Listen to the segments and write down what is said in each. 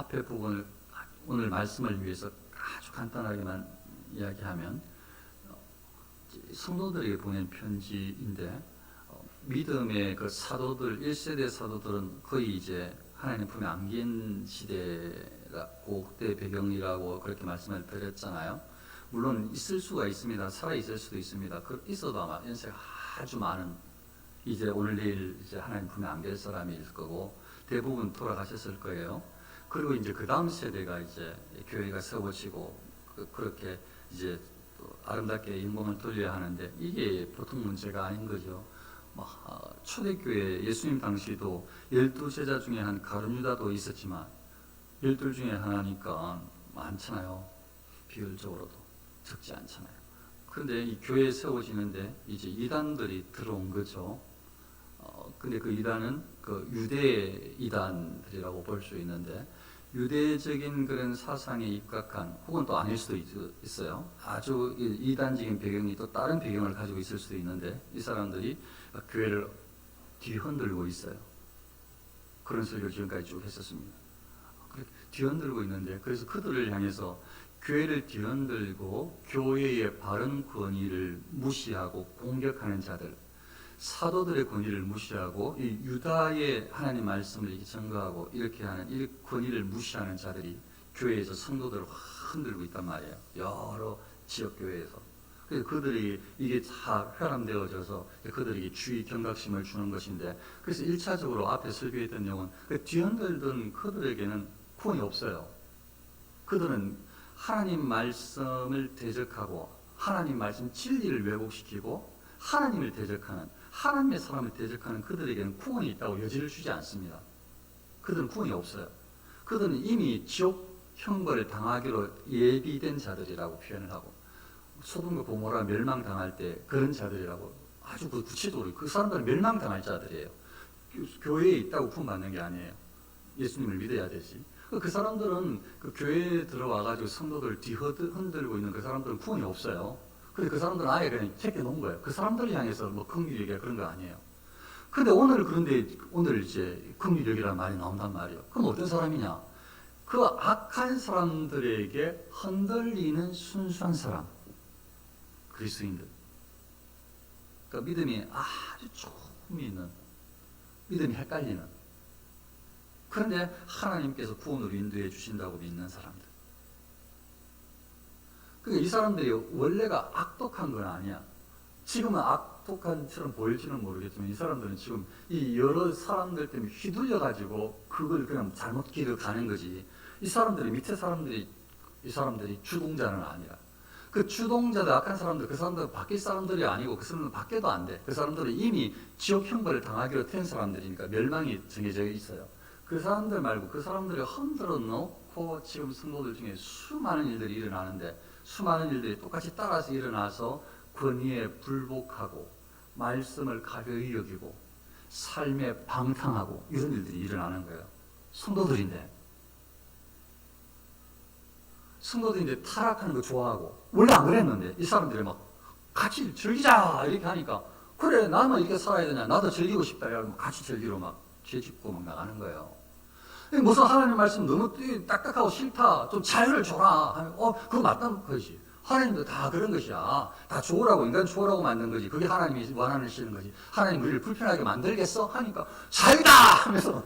앞에 부분을 오늘 말씀을 위해서 아주 간단하게만 이야기하면 성도들에게 보낸 편지인데 믿음의 그 사도들 1세대 사도들은 거의 이제 하나님 품에 안긴 시대라고 그때 배경이라고 그렇게 말씀을 드렸잖아요. 물론 있을 수가 있습니다. 살아 있을 수도 있습니다. 있어도 아마 연세가 아주 많은 이제 오늘 내일 이제 하나님 품에 안길 사람이 있을 거고 대부분 돌아가셨을 거예요. 그리고 이제 그 다음 세대가 이제 교회가 세워지고 그렇게 이제 또 아름답게 영광을 돌려야 하는데 이게 보통 문제가 아닌 거죠. 초대교회 예수님 당시도 12제자 중에 한 가룟유다도 있었지만 12 중에 하나니까 많잖아요. 비율적으로도 적지 않잖아요. 그런데 이 교회에 세워지는데 이제 이단들이 들어온 거죠. 근데 그 이단은 그 유대 이단들이라고 볼 수 있는데 유대적인 그런 사상에 입각한 혹은 또 아닐 수도 있어요. 아주 이단적인 배경이 또 다른 배경을 가지고 있을 수도 있는데 이 사람들이 교회를 뒤흔들고 있어요. 그런 설교를 지금까지 쭉 했었습니다. 뒤흔들고 있는데 그래서 그들을 향해서 교회를 뒤흔들고 교회의 바른 권위를 무시하고 공격하는 자들, 사도들의 권위를 무시하고 이 유다의 하나님 말씀을 이렇게 증거하고 이렇게 하는 이 권위를 무시하는 자들이 교회에서 성도들을 흔들고 있단 말이에요. 여러 지역 교회에서. 그래서 그들이 이게 다 혈안되어져서 그들에게 주의 경각심을 주는 것인데 그래서 1차적으로 앞에 설교했던 내용은 뒤흔들던 그들에게는 구원이 없어요. 그들은 하나님 말씀을 대적하고 하나님 말씀 진리를 왜곡시키고 하나님을 대적하는 하나님의 사람을 대적하는 그들에게는 구원이 있다고 여지를 주지 않습니다. 그들은 구원이 없어요. 그들은 이미 지옥 형벌을 당하기로 예비된 자들이라고 표현을 하고 소돔과 고모라 멸망당할 때 그런 자들이라고 아주 구체적으로 그 사람들은 멸망당할 자들이에요. 교회에 있다고 구원받는 게 아니에요. 예수님을 믿어야 되지. 그 사람들은 그 교회에 들어와가지고 성도들 뒤흔들고 있는 그 사람들은 구원이 없어요. 근데 그 사람들은 아예 그냥 제껴놓은 거예요. 그 사람들을 향해서 뭐 긍휼이가 그런 거 아니에요. 근데 오늘 이제 긍휼이라는 말이 나온단 말이에요. 그럼 어떤 사람이냐? 그 악한 사람들에게 흔들리는 순수한 사람. 그리스도인들. 그러니까 믿음이 아주 조금 있는, 믿음이 헷갈리는. 그런데 하나님께서 구원으로 인도해 주신다고 믿는 사람들. 그러니까 이 사람들이 원래가 악독한 건 아니야. 지금은 악독한처럼 보일지는 모르겠지만 이 사람들은 지금 이 여러 사람들 때문에 휘둘려가지고 그걸 그냥 잘못 길을 가는 거지. 이 사람들이 밑에 사람들이 이 사람들이 주동자는 아니라. 그 주동자들 악한 사람들 그 사람들은 바뀔 사람들이 아니고 그 사람들은 바뀌어도 안 돼. 그 사람들은 이미 지옥 형벌을 당하기로 된 사람들이니까 멸망이 정해져 있어요. 그 사람들 말고 그 사람들을 흔들어 놓고 지금 성도들 중에 수많은 일들이 일어나는데 수많은 일들이 똑같이 따라서 일어나서 권위에 불복하고 말씀을 가벼이 여기고 삶에 방탕하고 이런 일들이 일어나는 거예요. 성도들인데 타락하는 거 좋아하고 원래 안 그랬는데 이 사람들이 막 같이 즐기자 이렇게 하니까 그래 나만 이렇게 살아야 되냐 나도 즐기고 싶다 이러고 같이 즐기러 막 죄짓고 막 나가는 거예요. 무슨 하나님 말씀 너무 딱딱하고 싫다. 좀 자유를 줘라. 그거 맞다는 거지. 하나님도 다 그런 것이야. 다 좋으라고, 인간 좋으라고 만든 거지. 그게 하나님이 원하시는 거지. 하나님 우리를 불편하게 만들겠어? 하니까 자유다! 하면서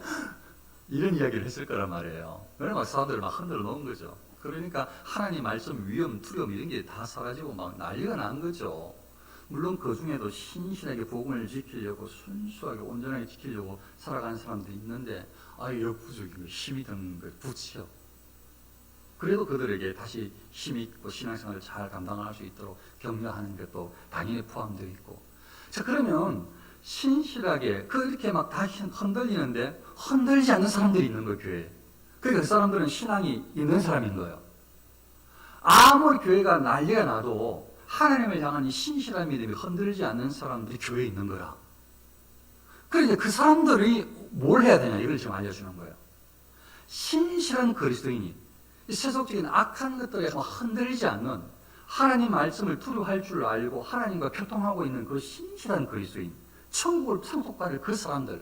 이런 이야기를 했을 거란 말이에요. 그래서 막 사람들을 막 흔들어 놓은 거죠. 그러니까 하나님 말씀 위험, 두려움 이런 게 다 사라지고 막 난리가 난 거죠. 물론 그 중에도 신실하게 복음을 지키려고 순수하게 온전하게 지키려고 살아가는 사람들이 있는데 역부족이고 힘이 드는 걸 붙여. 그래도 그들에게 다시 힘이 있고 신앙생활을 잘 감당할 수 있도록 격려하는 것도 당연히 포함되어 있고. 자 그러면 신실하게 그렇게 막 다 흔들리는데 흔들리지 않는 사람들이 있는 거예요 교회에. 그러니까 그 사람들은 신앙이 있는 사람인 거예요. 아무리 교회가 난리가 나도 하나님을 향한 이 신실한 믿음이 흔들리지 않는 사람들이 교회에 있는 거야. 그러니까 그 사람들이 뭘 해야 되냐 이걸 지금 알려주는 거예요. 신실한 그리스도인이 이 세속적인 악한 것들에 흔들리지 않는 하나님 말씀을 두려워할 줄 알고 하나님과 교통하고 있는 그 신실한 그리스도인, 천국을 상속받을 그 사람들,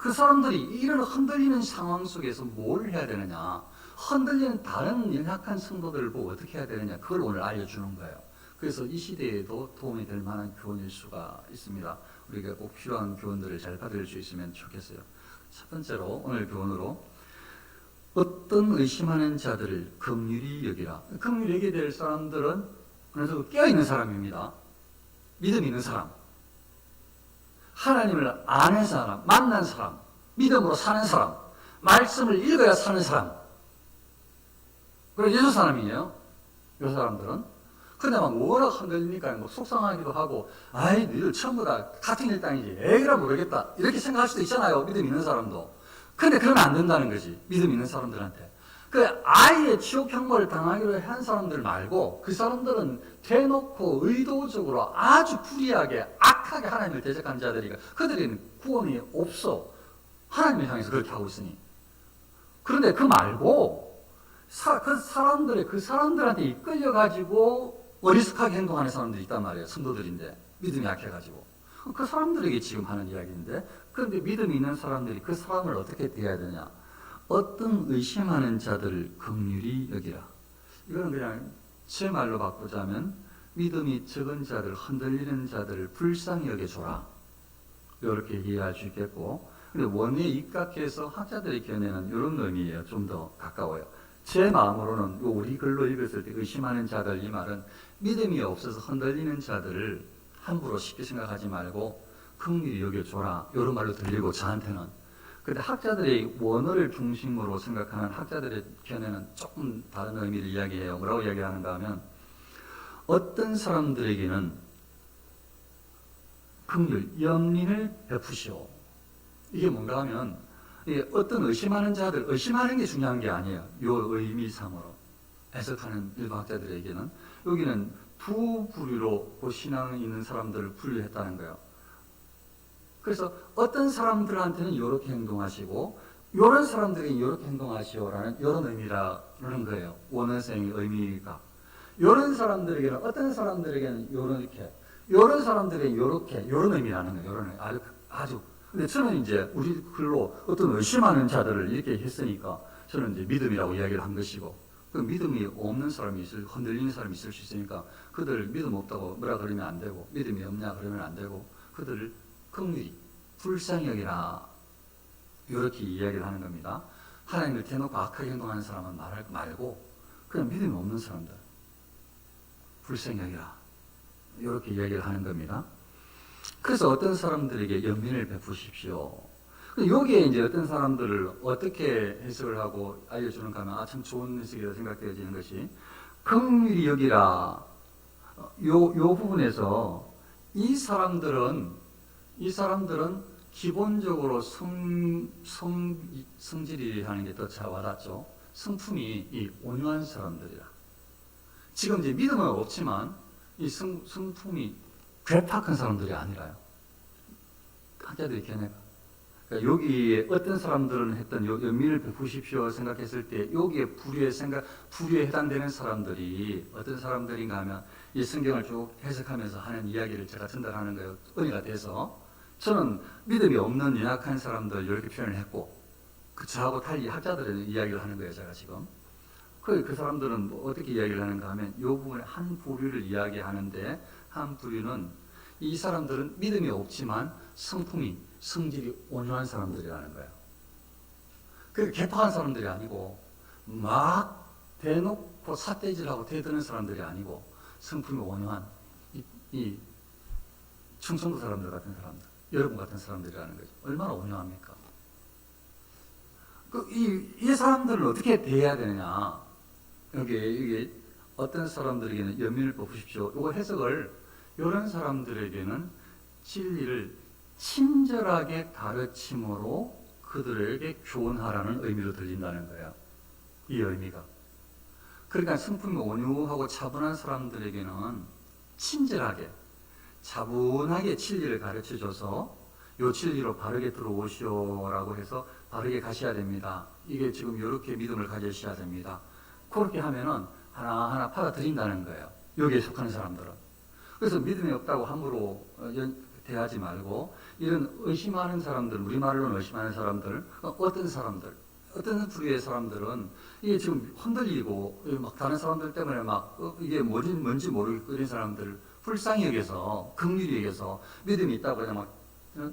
그 사람들이 이런 흔들리는 상황 속에서 뭘 해야 되느냐, 흔들리는 다른 연약한 성도들을 보고 어떻게 해야 되느냐, 그걸 오늘 알려주는 거예요. 그래서 이 시대에도 도움이 될 만한 교훈일 수가 있습니다. 우리가 꼭 필요한 교훈들을 잘 받을 수 있으면 좋겠어요. 첫 번째로 오늘 교훈으로 어떤 의심하는 자들을 긍휼히 여기라. 긍휼히 여기게 될 사람들은 그래서 깨어있는 사람입니다. 믿음 있는 사람, 하나님을 아는 사람, 만난 사람, 믿음으로 사는 사람, 말씀을 읽어야 사는 사람, 그리고 예수 사람이에요. 이 사람들은. 근데 막 워낙 흔들리니까 뭐 속상하기도 하고, 아이, 너희들 전부 다 같은 일당이지, 에이라 모르겠다, 이렇게 생각할 수도 있잖아요. 믿음 있는 사람도. 근데 그러면 안 된다는 거지, 믿음 있는 사람들한테. 그 아예 지옥 형벌을 당하기로 한 사람들 말고, 그 사람들은 대놓고 의도적으로 아주 불의하게 악하게 하나님을 대적한 자들이니까 그들에게는 구원이 없어. 하나님을 향해서 그렇게 하고 있으니. 그런데 그 말고 그 사람들한테 이끌려가지고 어리숙하게 행동하는 사람들이 있단 말이에요. 성도들인데 믿음이 약해가지고 그 사람들에게 지금 하는 이야기인데, 그런데 믿음이 있는 사람들이 그 사람을 어떻게 대해야 되냐? 어떤 의심하는 자들을 긍휼히 여기라. 이거는 그냥 제 말로 바꾸자면 믿음이 적은 자들, 흔들리는 자들을 불쌍히 여겨줘라, 이렇게 이해할 수 있겠고, 근데 원리에 입각해서 학자들의 견해는 이런 의미예요. 좀 더 가까워요. 제 마음으로는 우리 글로 읽었을 때 의심하는 자들, 이 말은 믿음이 없어서 흔들리는 자들을 함부로 쉽게 생각하지 말고 긍휼히 여겨줘라, 이런 말로 들리고 저한테는. 근데 학자들의 원어를 중심으로 생각하는 학자들의 견해는 조금 다른 의미를 이야기해요. 뭐라고 이야기하는가 하면, 어떤 사람들에게는 긍휼, 연민을 베푸시오. 이게 뭔가 하면, 어떤 의심하는 자들, 의심하는 게 중요한 게 아니에요. 요 의미상으로 해석하는 일부 학자들에게는 여기는 두 부류로 그 신앙이 있는 사람들을 분류했다는 거예요. 그래서 어떤 사람들한테는 이렇게 행동하시고, 이런 사람들에게는 이렇게 행동하시오라는 이런 의미라는 거예요. 원어생의 의미가. 이런 사람들에게는, 어떤 사람들에게는 이렇게, 이런 사람들에게는 이렇게, 이런 의미라는 거예요. 이런 아주. 근데 저는 이제 우리 글로 어떤 의심하는 자들을 이렇게 했으니까 저는 이제 믿음이라고 이야기를 한 것이고, 그 믿음이 없는 사람이 흔들리는 사람이 있을 수 있으니까 그들을 믿음 없다고 뭐라 그러면 안 되고, 믿음이 없냐 그러면 안 되고, 그들을 긍휼히 불쌍히 여기라, 이렇게 이야기를 하는 겁니다. 하나님을 대놓고 악하게 행동하는 사람은 말고 그냥 믿음이 없는 사람들 불쌍히 여기라, 이렇게 이야기를 하는 겁니다. 그래서 어떤 사람들에게 연민을 베푸십시오. 여기에 이제 어떤 사람들을 어떻게 해석을 하고 알려주는가 하면, 참 좋은 해석이라 생각되어지는 것이, 긍휼히 여기라, 요 부분에서 이 사람들은 기본적으로 성질이 하는 게 더 잘 와닿죠. 성품이 온유한 사람들이라. 지금 이제 믿음은 없지만 이 성품이 괴팍한 사람들이 아니라요. 학자들의 견해가. 그러니까 여기에 어떤 사람들은 했던 연민을 베푸십시오 생각했을 때, 여기에 불의에 해당되는 사람들이 어떤 사람들인가 하면, 이 성경을 쭉 해석하면서 하는 이야기를 제가 전달하는 거예요. 은혜가 돼서. 저는 믿음이 없는 연약한 사람들 이렇게 표현을 했고, 저하고 달리 학자들은 이야기를 하는 거예요, 제가 지금. 그 사람들은 뭐 어떻게 이야기를 하는가 하면, 이 부분에 한 부류를 이야기하는데, 한 부류는 이 사람들은 믿음이 없지만 성질이 온유한 사람들이라는 거예요. 그게 개팍한 사람들이 아니고, 막 대놓고 삿대질하고 대드는 사람들이 아니고, 성품이 온유한 이 충성도 사람들 같은 사람들, 여러분 같은 사람들이라는 거죠. 얼마나 온유합니까? 이 사람들을 어떻게 대해야 되느냐? 이게 어떤 사람들에게는 연민을 베푸십시오. 이거 해석을, 이런 사람들에게는 진리를 친절하게 가르침으로 그들에게 교훈하라는 의미로 들린다는 거예요. 이 의미가. 그러니까 성품이 온유하고 차분한 사람들에게는 친절하게, 차분하게 진리를 가르쳐줘서 요 진리로 바르게 들어오시오라고 해서 바르게 가셔야 됩니다. 이게 지금 이렇게 믿음을 가지셔야 됩니다. 그렇게 하면은 하나하나 받아들인다는 거예요. 여기에 속하는 사람들은. 그래서 믿음이 없다고 함부로 대하지 말고 이런 의심하는 사람들, 우리말로는 의심하는 사람들, 어떤 사람들, 어떤 부류의 사람들은 이게 지금 흔들리고 막 다른 사람들 때문에 막 이게 뭔지 모르겠고 이런 사람들 불쌍히 여겨서 긍휼히 여겨서 믿음이 있다고 그냥 막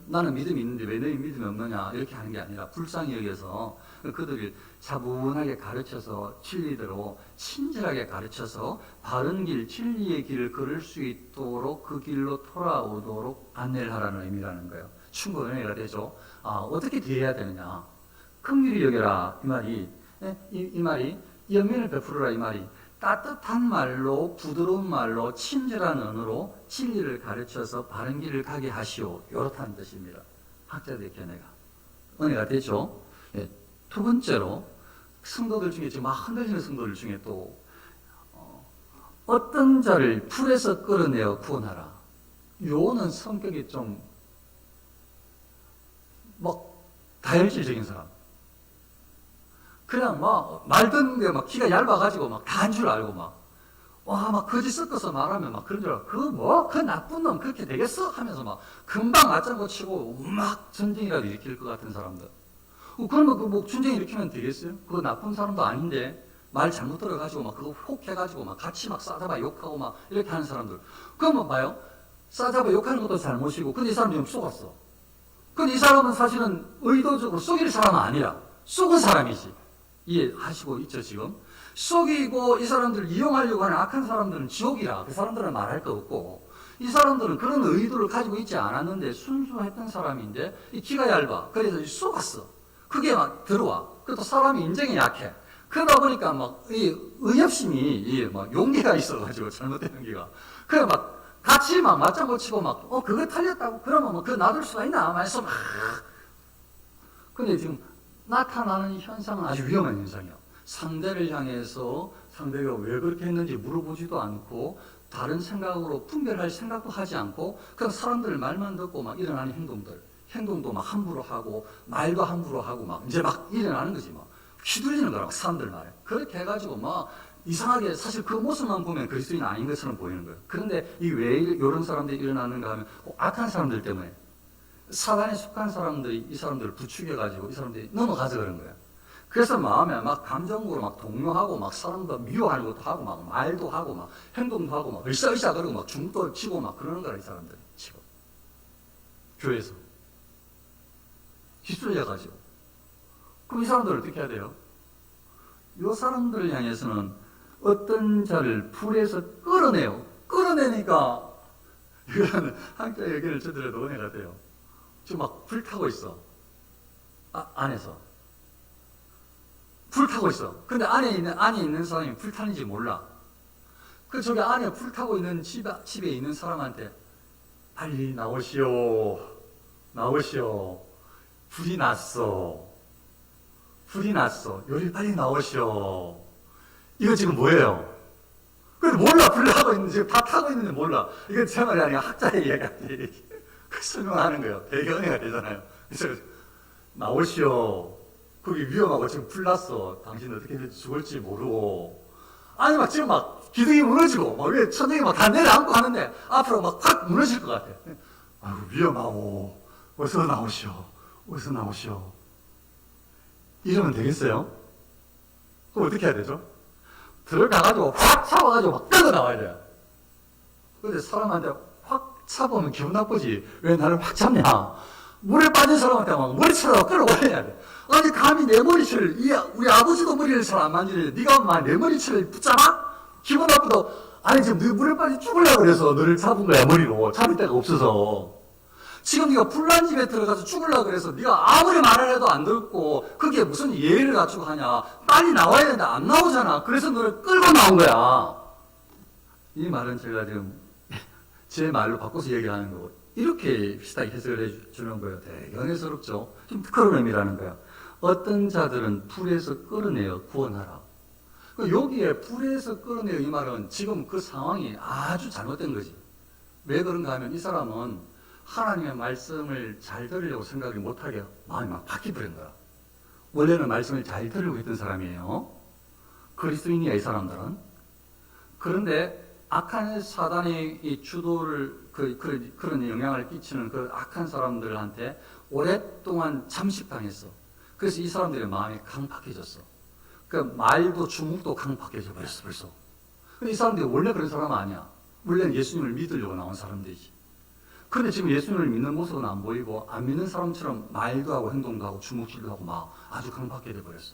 나는 믿음이 있는데 왜 너희 믿음이 없느냐 이렇게 하는 게 아니라 불쌍히 여겨서 그들을 차분하게 가르쳐서 진리대로 친절하게 가르쳐서 바른 길, 진리의 길을 걸을 수 있도록 그 길로 돌아오도록 안내를 하라는 의미라는 거예요. 충분히 은혜가 되죠. 어떻게 대해야 되느냐. 긍휼히 여겨라 이 말이 이 말이 연민을 베풀어라 이 말이 따뜻한 말로 부드러운 말로 친절한 언어로 진리를 가르쳐서 바른 길을 가게 하시오. 이렇다는 뜻입니다. 학자들의 견해가 은혜가 되죠. 두 번째로 성도들 중에 지금 막 흔들리는 성도들 중에 또 어떤 자를 풀에서 끌어내어 구원하라. 요는 성격이 좀 막 다혈질적인 사람. 그냥 막 말 듣는 게 막 키가 얇아가지고 막 다 한 줄 알고 막 거짓 섞어서 말하면 막 그런 줄 알고 그 나쁜 놈 그렇게 되겠어? 하면서 막 금방 맞장구 치고 막 전쟁이라도 일으킬 것 같은 사람들. 그러면 뭐 전쟁 일으키면 되겠어요? 그거 나쁜 사람도 아닌데 말 잘못 들어가지고 막 그거 혹 해가지고 막 같이 막 싸잡아 욕하고 막 이렇게 하는 사람들. 그러면 봐요. 싸잡아 욕하는 것도 잘못이고 근데 이 사람 지금 속았어. 근데 이 사람은 사실은 의도적으로 속일 사람은 아니라 속은 사람이지. 이해하시고 있죠 지금? 속이고 이 사람들을 이용하려고 하는 악한 사람들은 지옥이라 그 사람들은 말할 거 없고 이 사람들은 그런 의도를 가지고 있지 않았는데 순수했던 사람인데 이 키가 얇아. 그래서 속았어. 그게 막 들어와. 그래도 사람이 인정이 약해. 그러다 보니까 막 이 의협심이 막 용기가 있어가지고 잘못된 용기가. 그래 막 같이 막 맞장구 치고 막 그거 틀렸다고 그러면 뭐 그거 놔둘 수가 있나? 말해서 막. 근데 지금 나타나는 현상은 아주 위험한 현상이에요. 상대를 향해서 상대가 왜 그렇게 했는지 물어보지도 않고 다른 생각으로 분별할 생각도 하지 않고 그냥 사람들 말만 듣고 막 일어나는 행동도 막 함부로 하고 말도 함부로 하고 막 이제 막 일어나는 거지 막 휘둘리는 거라고 사람들 말에 그렇게 해가지고 막 이상하게 사실 그 모습만 보면 그리스도인 아닌 것처럼 보이는 거예요. 그런데 이 왜 이런 사람들이 일어나는가 하면 악한 사람들 때문에 사단에 속한 사람들이 이 사람들을 부추겨가지고 이 사람들이 넘어가서 그런 거예요. 그래서 마음에 막 감정으로 막 동요하고 막 사람도 미워하는 것도 하고 막 말도 하고 막 행동도 하고 막 으쌰으쌰 그러고 막 중도 치고 막 그러는 거라 이 사람들이 치고 교회에서 휩쓸려가지고 그럼 이 사람들을 어떻게 해야 돼요? 이 사람들을 향해서는 어떤 자를 불에서 끌어내요. 끌어내니까 이거는 한자 얘기를 저들어도 은혜가 돼요. 지금 막 불타고 있어. 안에서. 불타고 있어. 근데 안에 있는 사람이 불타는지 몰라. 그 저기 안에 불타고 있는 집에 있는 사람한테 빨리 나오시오. 나오시오. 불이 났어. 불이 났어. 요리 빨리 나오시오. 이거 지금 뭐예요? 근데 몰라. 불 나고 있는지, 지금 다 타고 있는지 몰라. 이건 제 말이 아니라 학자의 이야기인데, 그 설명하는 거예요. 되게 은혜가 되잖아요. 그래서, 나오시오. 거기 위험하고 지금 불 났어. 당신 어떻게 될지 죽을지 모르고. 아니, 막 지금 막 기둥이 무너지고, 막 위에 천장이 막 다 내려앉고 하는데, 앞으로 막 확 무너질 것 같아. 아이고, 위험하고. 어서 나오시오. 어서 나오시오. 이러면 되겠어요? 그럼 어떻게 해야 되죠? 들어가가지고 확 잡아가지고 막 끌어 나와야 돼요. 근데 사람한테 확 잡으면 기분 나쁘지. 왜 나를 확 잡냐? 물에 빠진 사람한테 막 머리채로 끌어올려야 돼. 아니 감히 내 머리채를 우리 아버지도 머리를 잘 안 만지는데 네가 막 내 머리채를 붙잡아? 기분 나쁘다. 아니 지금 너 물에 빠져 죽으려고 그래서 너를 잡은 거야 머리로. 잡을 데가 없어서. 지금 네가 불난 집에 들어가서 죽으려고 그래서 네가 아무리 말을 해도 안 듣고 그게 무슨 예의를 갖추고 하냐. 빨리 나와야 되는데 안 나오잖아. 그래서 너를 끌고 나온 거야. 이 말은 제가 지금 제 말로 바꿔서 얘기하는 거고 이렇게 비슷하게 해석을 해주는 거예요. 되게 은혜스럽죠. 좀 그런 의미라는 거예요. 어떤 자들은 불에서 끌어내어 구원하라. 여기에 불에서 끌어내어 이 말은 지금 그 상황이 아주 잘못된 거지. 왜 그런가 하면 이 사람은 하나님의 말씀을 잘 들으려고 생각을 못하게 마음이 막 바뀌어버린 거야. 원래는 말씀을 잘 들으려고 했던 사람이에요. 그리스도인이야 이 사람들은. 그런데 악한 사단의 이 주도를 그런 영향을 끼치는 그 악한 사람들한테 오랫동안 잠식당했어. 그래서 이 사람들의 마음이 강팍해졌어. 그 말도 주먹도 강팍해져 버렸어 벌써. 근데 이 사람들이 원래 그런 사람 아니야. 원래는 예수님을 믿으려고 나온 사람들이지. 그런데 지금 예수님을 믿는 모습은 안 보이고 안 믿는 사람처럼 말도 하고 행동도 하고 주먹질도 하고 막 아주 강팍해져 버렸어.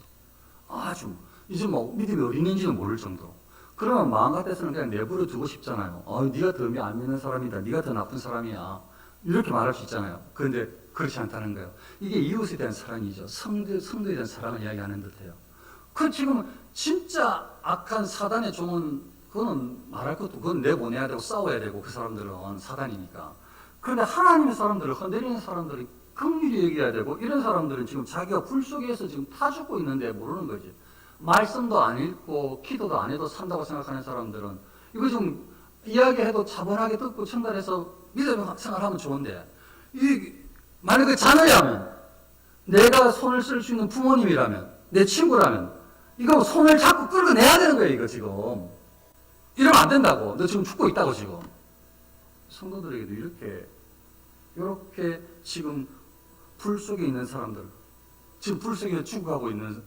아주 이제 뭐 믿음이 어린인지는 모를 정도로. 그러면 마음 같아서는 그냥 내버려 두고 싶잖아요. 네가 더 안 믿는 사람이다. 네가 더 나쁜 사람이야. 이렇게 말할 수 있잖아요. 그런데 그렇지 않다는 거예요. 이게 이웃에 대한 사랑이죠. 성도에 대한 사랑을 이야기하는 듯해요. 그 지금 진짜 악한 사단의 종은 그거는 말할 것도 그건 내보내야 되고 싸워야 되고 그 사람들은 사단이니까. 그런데 하나님의 사람들을 흔들리는 사람들이 긍휼히 여겨야 되고 이런 사람들은 지금 자기가 불 속에서 지금 타 죽고 있는데 모르는 거지. 말씀도 안 읽고 기도도 안 해도 산다고 생각하는 사람들은 이거 좀 이야기해도 차분하게 듣고 청달해서 믿음 생활하면 좋은데 만약에 자녀라면 내가 손을 쓸 수 있는 부모님이라면 내 친구라면 이거 손을 자꾸 끌고 내야 되는 거예요. 이거 지금 이러면 안 된다고. 너 지금 죽고 있다고 지금. 성도들에게도 이렇게 지금 불 속에 있는 사람들 지금 불 속에 죽어가고 있는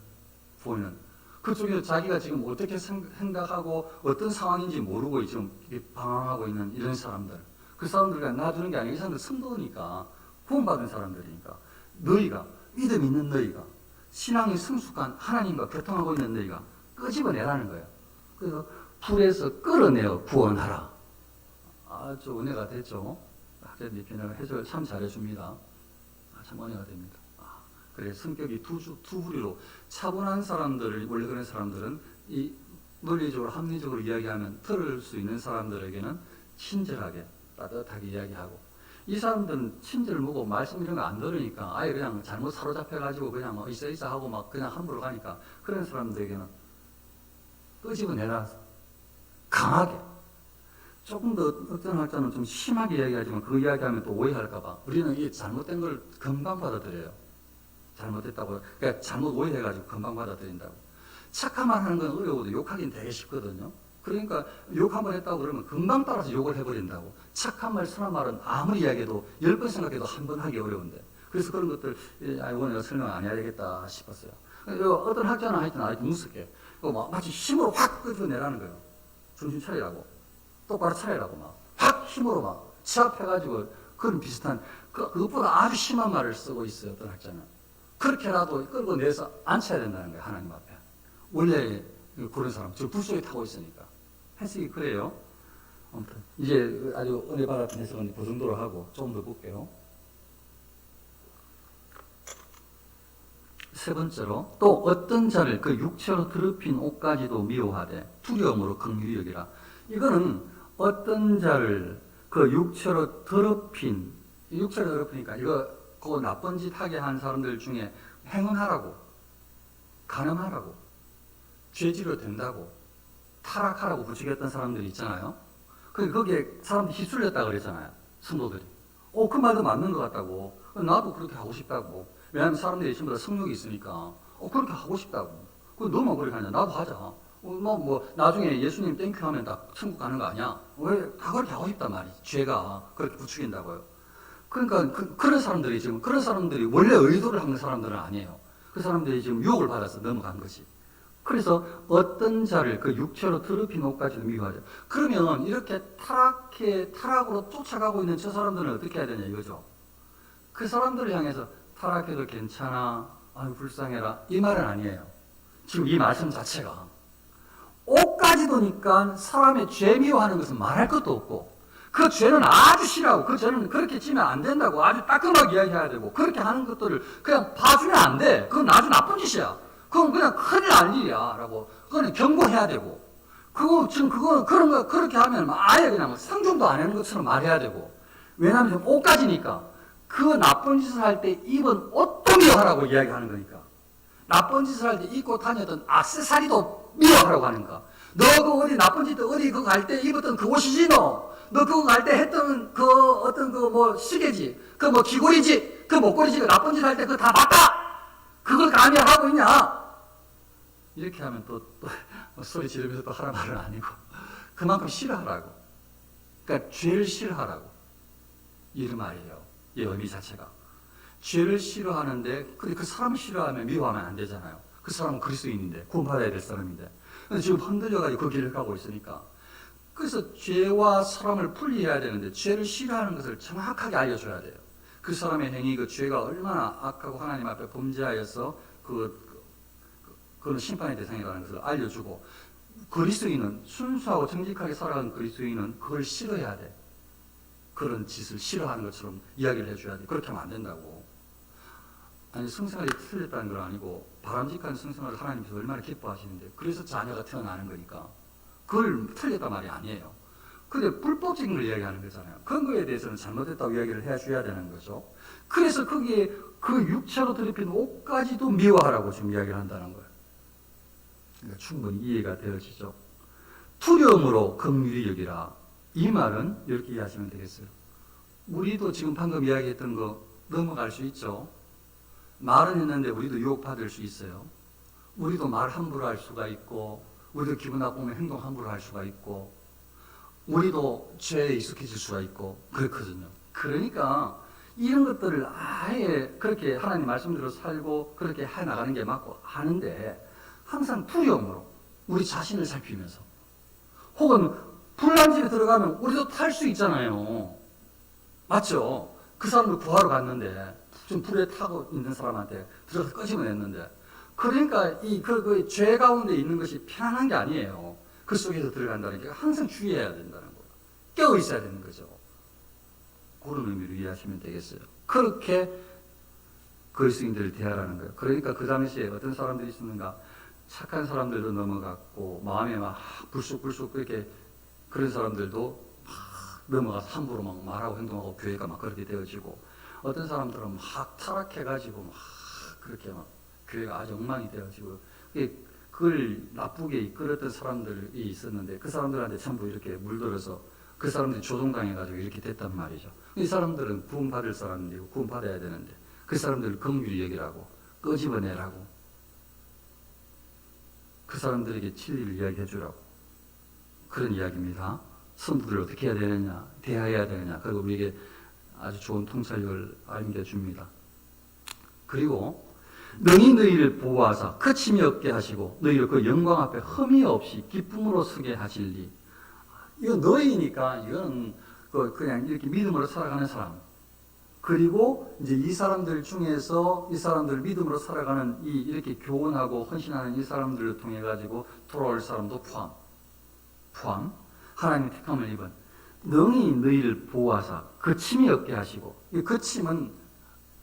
보이는 그쪽에서 자기가 지금 어떻게 생각하고 어떤 상황인지 모르고 지금 방황하고 있는 이런 사람들 그 사람들과 놔두는 게 아니라 이 사람들 성도니까 구원받은 사람들이니까 너희가 믿음 있는 너희가 신앙이 성숙한 하나님과 교통하고 있는 너희가 끄집어내라는 거예요. 그래서 불에서 끌어내어 구원하라. 아주 은혜가 됐죠. 학자님 변화가 해석을 참 잘해줍니다. 참 은혜가 됩니다. 그래 성격이 두 부류로 차분한 사람들을 원래 그런 사람들은 이 논리적으로 합리적으로 이야기하면 들을 수 있는 사람들에게는 친절하게 따뜻하게 이야기하고 이 사람들은 친절 뭐고 말씀 이런 거 안 들으니까 아예 그냥 잘못 사로잡혀가지고 그냥 뭐 있어 하고 막 그냥 함부로 가니까 그런 사람들에게는 끄집어내라 강하게 조금 더 어떤 학자는 좀 심하게 이야기하지만 그 이야기하면 또 오해할까봐 우리는 이 잘못된 걸 금방 받아들여요. 잘못했다고 그러니까 잘못 오해해가지고 금방 받아들인다고. 착한 말 하는 건 어려워도 욕하기는 되게 쉽거든요. 그러니까 욕 한 번 했다고 그러면 금방 따라서 욕을 해버린다고. 착한 말, 선한 말은 아무리 이야기해도 10번 생각해도 한 번 하기 어려운데. 그래서 그런 것들 이건 내가 설명 안 해야 되겠다 싶었어요. 어떤 학자는 하여튼 아주 무섭게 마치 힘으로 확 끄집어내라는 거예요. 정신 차리라고. 똑바로 차리라고 확 힘으로 취합해가지고 그런 비슷한 그것보다 아주 심한 말을 쓰고 있어요. 어떤 학자는. 그렇게라도 끌고 내서 앉혀야 된다는 거예요. 하나님 앞에. 원래 그런 사람, 저 불 속에 타고 있으니까. 해석이 그래요. 아무튼 이제 아주 은혜 받았던 해석은 그 정도로 하고 조금 더 볼게요. 세 번째로 또 어떤 자를 그 육체로 더럽힌 옷까지도 미워하되 두려움으로 긍휼히 여기라. 이거는 어떤 자를 그 육체로 더럽히니까 이거 그 나쁜 짓 하게 한 사람들 중에 행운하라고, 간음하라고, 죄지로 된다고, 타락하라고 부추겼던 사람들이 있잖아요. 거기에 사람들이 휩쓸렸다 그랬잖아요. 성도들이. 그 말도 맞는 것 같다고. 나도 그렇게 하고 싶다고. 왜냐하면 사람들이 전부 다 성욕이 있으니까. 그렇게 하고 싶다고. 너만 그렇게 하냐. 나도 하자. 나중에 예수님 땡큐 하면 다 천국 가는 거 아니야? 왜 다 그렇게 하고 싶단 말이지. 죄가 그렇게 부추긴다고요. 그러니까 그런 사람들이 지금 그런 사람들이 원래 의도를 하는 사람들은 아니에요. 그 사람들이 지금 유혹을 받아서 넘어간 거지. 그래서 어떤 자를 그 육체로 더럽힌 옷까지도 미워하죠. 그러면 이렇게 타락으로 쫓아가고 있는 저 사람들은 어떻게 해야 되냐 이거죠. 그 사람들을 향해서 타락해도 괜찮아, 아유 불쌍해라 이 말은 아니에요. 지금 이 말씀 자체가 옷까지도니까 사람의 죄 미워하는 것은 말할 것도 없고 그 죄는 아주 싫어하고 그 죄는 그렇게 지면 안 된다고 아주 따끔하게 이야기해야 되고 그렇게 하는 것들을 그냥 봐주면 안 돼. 그건 아주 나쁜 짓이야. 그건 그냥 큰일 날 일이야 라고 그거는 경고해야 되고 그런 거 그렇게 하면 아예 그냥 상종도 안 하는 것처럼 말해야 되고 왜냐하면 옷까지니까 그 나쁜 짓을 할 때 입은 옷도 미워하라고 이야기하는 거니까 나쁜 짓을 할 때 입고 다녔던 액세서리도 미워하라고 하는 거야. 너 그 어디 나쁜 짓 어디 그거 갈 때 입었던 그 옷이지 너 그거 갈 때 했던 그 어떤 그 뭐 시계지 그 뭐 귀걸이지 그 목걸이지 그 나쁜 짓 할 때 그거 다 맞다. 그걸 감히 하고 있냐? 이렇게 하면 또 소리 지르면서 또 하란 말은 아니고 그만큼 싫어하라고. 그러니까 죄를 싫어하라고. 이 말이에요. 이 의미 자체가. 죄를 싫어하는데 근데 그 사람을 싫어하면 미워하면 안 되잖아요. 그 사람은 그리스도인인데 구원받아야 될 사람인데. 근데 지금 흔들려가지고 그 길을 가고 있으니까. 그래서 죄와 사람을 분리해야 되는데 죄를 싫어하는 것을 정확하게 알려줘야 돼요. 그 사람의 행위, 그 죄가 얼마나 악하고 하나님 앞에 범죄하여서 그는 심판의 대상이라는 것을 알려주고, 그리스도인은 순수하고 정직하게 살아가는 그리스도인은 그걸 싫어해야 돼. 그런 짓을 싫어하는 것처럼 이야기를 해줘야 돼. 그렇게 하면 안 된다고. 아니, 성생활이 틀렸다는 건 아니고 바람직한 성생활을 하나님께서 얼마나 기뻐하시는데, 그래서 자녀가 태어나는 거니까 그걸 틀렸단 말이 아니에요. 근데 불법적인 걸 이야기하는 거잖아요. 그런 거에 대해서는 잘못됐다고 이야기를 해줘야 되는 거죠. 그래서 거기에 그 육체로 더럽힌 옷까지도 미워하라고 지금 이야기를 한다는 거예요. 그러니까 충분히 이해가 되어지죠. 두려움으로 긍휼히 여기라. 이 말은 이렇게 이해하시면 되겠어요. 우리도 지금 방금 이야기했던 거 넘어갈 수 있죠. 말은 했는데 우리도 유혹받을 수 있어요. 우리도 말 함부로 할 수가 있고, 우리도 기분 나쁘면 행동 함부로 할 수가 있고, 우리도 죄에 익숙해질 수가 있고 그렇거든요. 그러니까 이런 것들을 아예 그렇게 하나님 말씀대로 살고 그렇게 해나가는 게 맞고 하는데, 항상 두려움으로 우리 자신을 살피면서, 혹은 불난 집에 들어가면 우리도 탈 수 있잖아요. 맞죠? 그 사람을 구하러 갔는데 좀 불에 타고 있는 사람한테 들어가서 끄집어냈는데, 그러니까 그 죄 가운데 있는 것이 편안한 게 아니에요. 그 속에서 들어간다는 게 항상 주의해야 된다는 거예요. 깨어 있어야 되는 거죠. 그런 의미로 이해하시면 되겠어요. 그렇게 그리스도인들을 대하라는 거예요. 그러니까 그 당시에 어떤 사람들이 있었는가, 착한 사람들도 넘어갔고 마음에 막 불쑥불쑥 그렇게 그런 사람들도 막 넘어가서 함부로 막 말하고 행동하고 교회가 막 그렇게 되어지고, 어떤 사람들은 막 타락해가지고 막 그렇게 막 교회가 아주 엉망이 되어지고, 그걸 나쁘게 이끌었던 사람들이 있었는데 그 사람들한테 전부 이렇게 물들어서 그 사람들이 조종당해가지고 이렇게 됐단 말이죠. 이 사람들은 구원받을 사람들이고 구원받아야 되는데 그 사람들을 긍휼히 여기라고, 끄집어내라고, 그 사람들에게 진리를 이야기해 주라고, 그런 이야기입니다. 성도들을 어떻게 해야 되느냐, 대해야 되느냐, 그리고 우리에게 아주 좋은 통찰력을 알려줍니다. 그리고 능히 너희를 보호하사 거침이 없게 하시고 너희를 그 영광 앞에 흠이 없이 기쁨으로 서게 하실리. 이거 너희니까 이거는 그냥 이렇게 믿음으로 살아가는 사람, 그리고 이제 이 사람들 중에서 이 사람들 믿음으로 살아가는 이렇게 교훈하고 헌신하는 이 사람들을 통해 가지고 돌아올 사람도 포함 하나님의 택함을 입은 능히 너희를 보호하사 거침이 없게 하시고, 이 거침은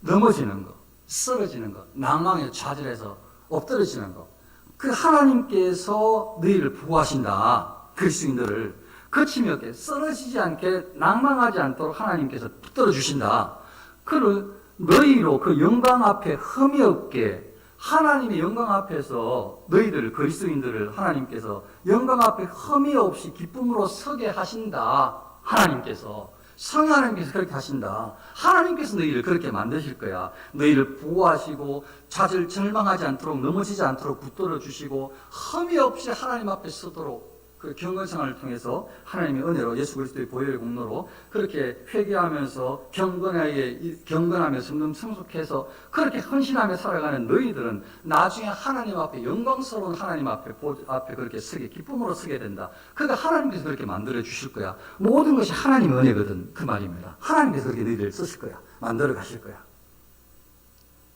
넘어지는 거, 쓰러지는 거, 낭망에 좌절해서 엎드러지는 거. 그 하나님께서 너희를 보호하신다. 그리스도인들을 거침이 없게, 쓰러지지 않게, 낭망하지 않도록 하나님께서 붙들어 주신다. 그를 너희로 그 영광 앞에 흠이 없게, 하나님의 영광 앞에서 너희들 그리스도인들을 하나님께서 영광 앞에 흠이 없이 기쁨으로 서게 하신다. 하나님께서 하나님께서 그렇게 하신다. 하나님께서 너희를 그렇게 만드실 거야. 너희를 보호하시고 절망하지 않도록, 넘어지지 않도록 붙들어 주시고 흠이 없이 하나님 앞에 서도록, 그 경건생활을 통해서 하나님의 은혜로 예수 그리스도의 보혈의 공로로 그렇게 회개하면서 경건하며 점점 성숙해서 그렇게 헌신하며 살아가는 너희들은 나중에 하나님 앞에, 영광스러운 하나님 앞에 그렇게 서게, 기쁨으로 서게 된다. 그러니까 하나님께서 그렇게 만들어 주실 거야. 모든 것이 하나님의 은혜거든, 그 말입니다. 하나님께서 그렇게 너희들을 쓰실 거야. 만들어 가실 거야.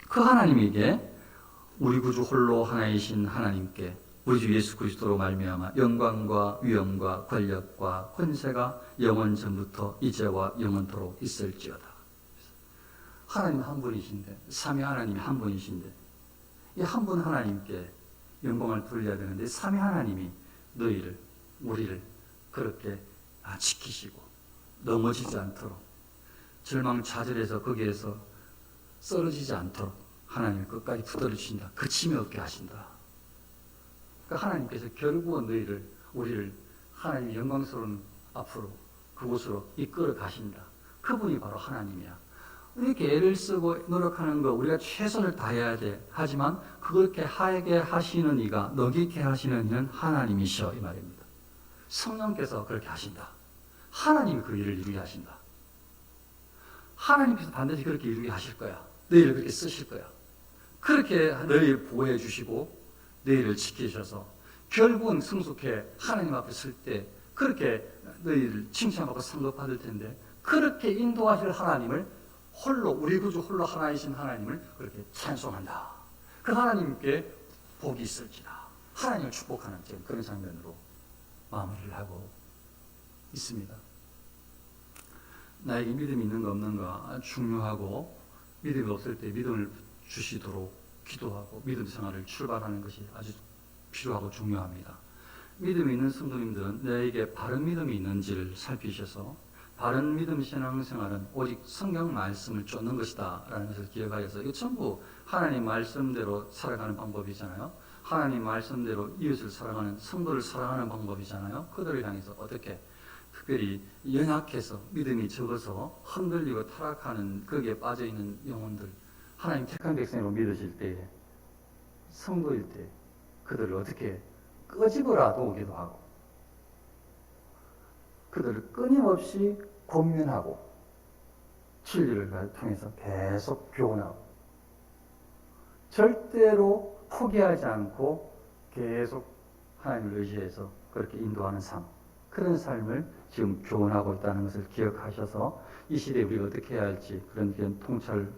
그 하나님에게, 우리 구주 홀로 하나이신 하나님께 우리 주 예수 그리스도로 말미암아 영광과 위엄과 권력과 권세가 영원 전부터 이제와 영원토록 있을지어다. 하나님 한 분이신데, 삼위 하나님이 한 분이신데, 이 한 분 하나님께 영광을 돌려야 되는데, 삼위 하나님이 너희를, 우리를 그렇게 지키시고 넘어지지 않도록, 절망 좌절해서 거기에서 쓰러지지 않도록 하나님이 끝까지 붙들어 주신다. 그침이 없게 하신다. 그러니까 하나님께서 결국은 우리를 하나님의 영광스러운 앞으로, 그곳으로 이끌어 가신다. 그분이 바로 하나님이야. 이렇게 애를 쓰고 노력하는 거 우리가 최선을 다해야 돼. 하지만 그렇게 하게 하시는 이가, 너기게 하시는 이는 하나님이셔, 이 말입니다. 성령께서 그렇게 하신다. 하나님이 그 일을 이루게 하신다. 하나님께서 반드시 그렇게 이루게 하실 거야. 너희를 그렇게 쓰실 거야. 그렇게 너희를 보호해 주시고 너희를 지키셔서 결국은 성숙해 하나님 앞에 설 때 그렇게 너희를 칭찬받고 상급받을 텐데, 그렇게 인도하실 하나님을 홀로, 우리 구주 홀로 하나이신 하나님을 그렇게 찬송한다. 그 하나님께 복이 있을지다. 하나님을 축복하는 지금 그런 장면으로 마무리를 하고 있습니다. 나에게 믿음이 있는가 없는가 중요하고, 믿음이 없을 때 믿음을 주시도록 기도하고 믿음 생활을 출발하는 것이 아주 필요하고 중요합니다. 믿음이 있는 성도님들은 내게 바른 믿음이 있는지를 살피셔서, 바른 믿음 신앙생활은 오직 성경 말씀을 쫓는 것이다 라는 것을 기억하여서, 이거 전부 하나님 말씀대로 살아가는 방법이잖아요. 하나님 말씀대로 이웃을 사랑하는, 성도를 사랑하는 방법이잖아요. 그들을 향해서 어떻게, 특별히 연약해서 믿음이 적어서 흔들리고 타락하는, 거기에 빠져있는 영혼들, 하나님 택한 백성으로 믿으실 때, 성도일 때 그들을 어떻게 끄집어라도 오기도 하고, 그들을 끊임없이 권면하고 진리를 통해서 계속 교훈하고, 절대로 포기하지 않고 계속 하나님을 의지해서 그렇게 인도하는 삶, 그런 삶을 지금 교훈하고 있다는 것을 기억하셔서 이 시대에 우리가 어떻게 해야 할지, 그런 통찰